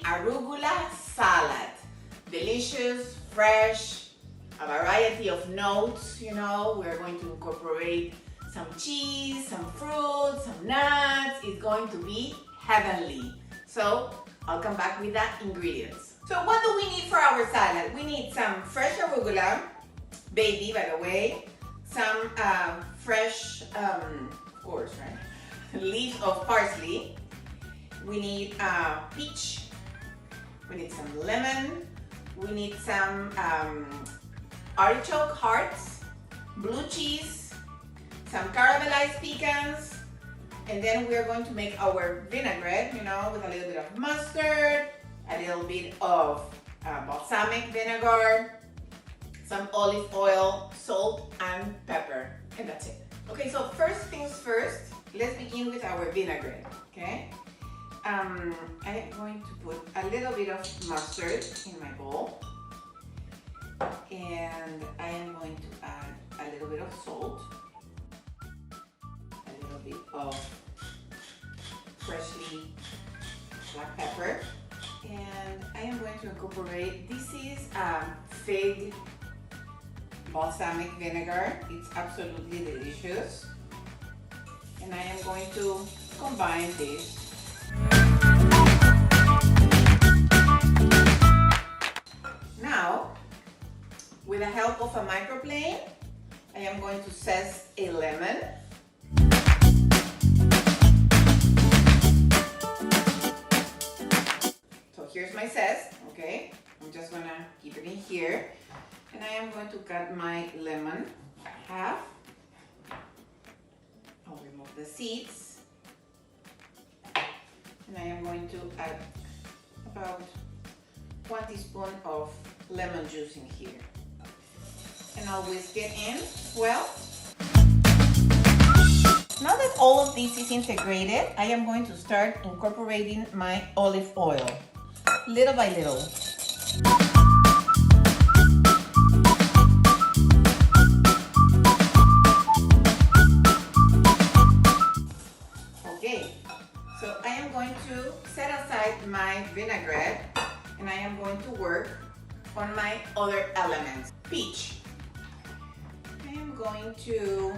arugula salad. Delicious, fresh, a variety of notes, you know. We're going to incorporate some cheese, some fruit, some nuts. It's going to be heavenly. So I'll come back with the ingredients. So what do we need for our salad? We need some fresh arugula, baby by the way, some fresh, of course, right? Leaves of parsley. We need peach. We need some lemon. We need some artichoke hearts, blue cheese, some caramelized pecans, and then we are going to make our vinaigrette, you know, with a little bit of mustard, a little bit of balsamic vinegar, some olive oil, salt, and pepper, and that's it. Okay, so first things first, let's begin with our vinaigrette, okay? I am going to put a little bit of mustard in my bowl, and I am going to add a little bit of salt, a little bit of freshly black pepper, and I am going to incorporate, this is fig balsamic vinegar. It's absolutely delicious, and I am going to combine this. Now, with the help of a microplane, I am going to zest a lemon. So here's my zest, okay? I'm just gonna keep it in here. And I am going to cut my lemon half. I'll remove the seeds. And I am going to add about 1 teaspoon of lemon juice in here. And I'll whisk it in well. Now that all of this is integrated, I am going to start incorporating my olive oil, little by little. Okay, so I am going to set aside my vinaigrette, and I am going to work on my other elements. Peach. I am going to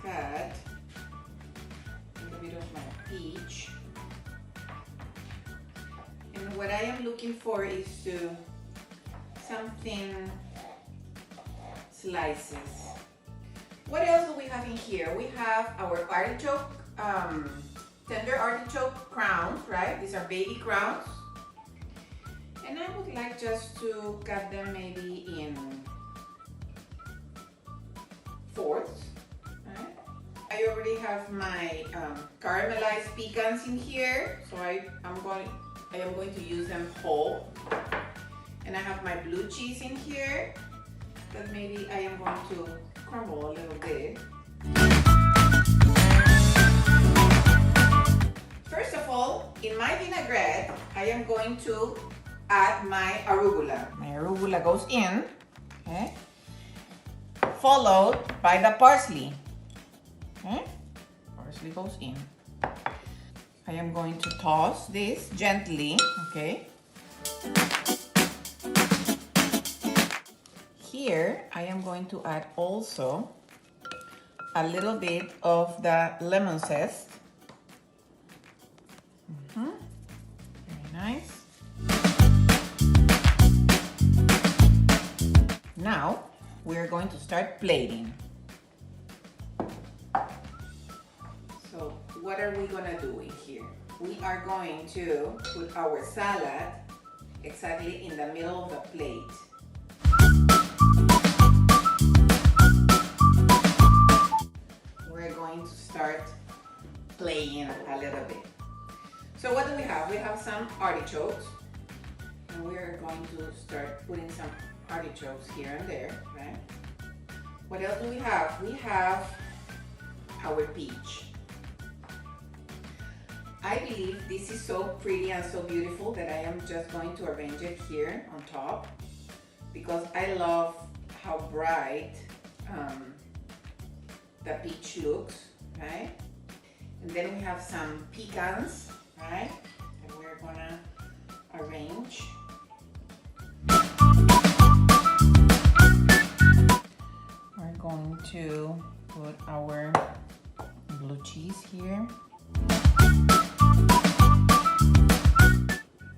cut a little bit of my peach. And what I am looking for is something slices. What else do we have in here? We have our artichoke, tender artichoke crowns, right? These are baby crowns. And I would like just to cut them maybe in fourths. Right? I already have my caramelized pecans in here, so I am going to use them whole. And I have my blue cheese in here that maybe I am going to crumble a little bit. First of all, in my vinaigrette, I am going to add my arugula. My arugula goes in, okay? Followed by the parsley. Okay? Parsley goes in. I am going to toss this gently, okay? Here, I am going to add also a little bit of the lemon zest. Very nice. Now, we're going to start plating. So, what are we gonna do in here? We are going to put our salad exactly in the middle of the plate. We're going to start playing a little bit. So what do we have? We have some artichokes, and we are going to start putting some artichokes here and there, right? What else do we have? We have our peach. I believe this is so pretty and so beautiful that I am just going to arrange it here on top because I love how bright the peach looks, right? And then we have some pecans, right? And we're we're gonna arrange. We're going to put our blue cheese here.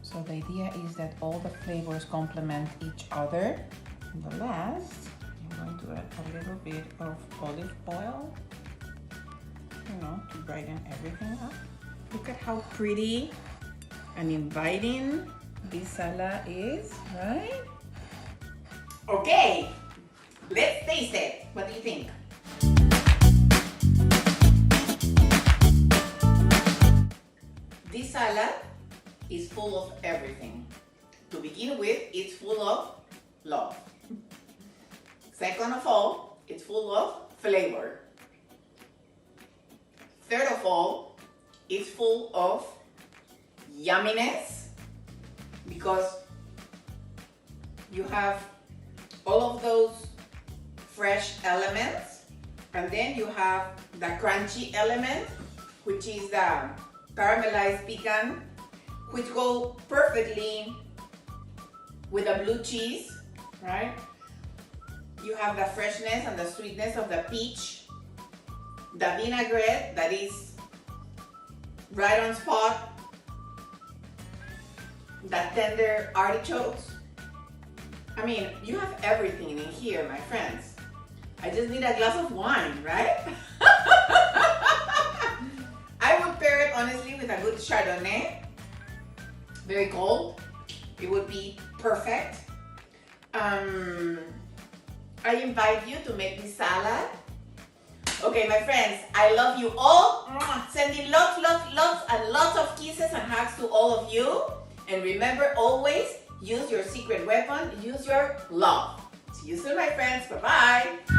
So the idea is that all the flavors complement each other. And the last, I'm going to add a little bit of olive oil, to brighten everything up. Look at how pretty and inviting this salad is, right? Okay, let's taste it. What do you think? This salad is full of everything. To begin with, it's full of love. Second of all, it's full of flavor. Third of all, it's full of yumminess because you have all of those fresh elements, and then you have the crunchy element, which is the caramelized pecan, which go perfectly with the blue cheese, right? You have the freshness and the sweetness of the peach, the vinaigrette that is right on spot, the tender artichokes. I mean, you have everything in here, my friends. I just need a glass of wine, right? I would pair it honestly with a good Chardonnay. Very cold. It would be perfect. I invite you to make this salad. Okay, my friends, I love you all. Sending lots and lots of kisses and hugs to all of you. And remember, always use your secret weapon, use your love. See you soon, my friends. Bye-bye.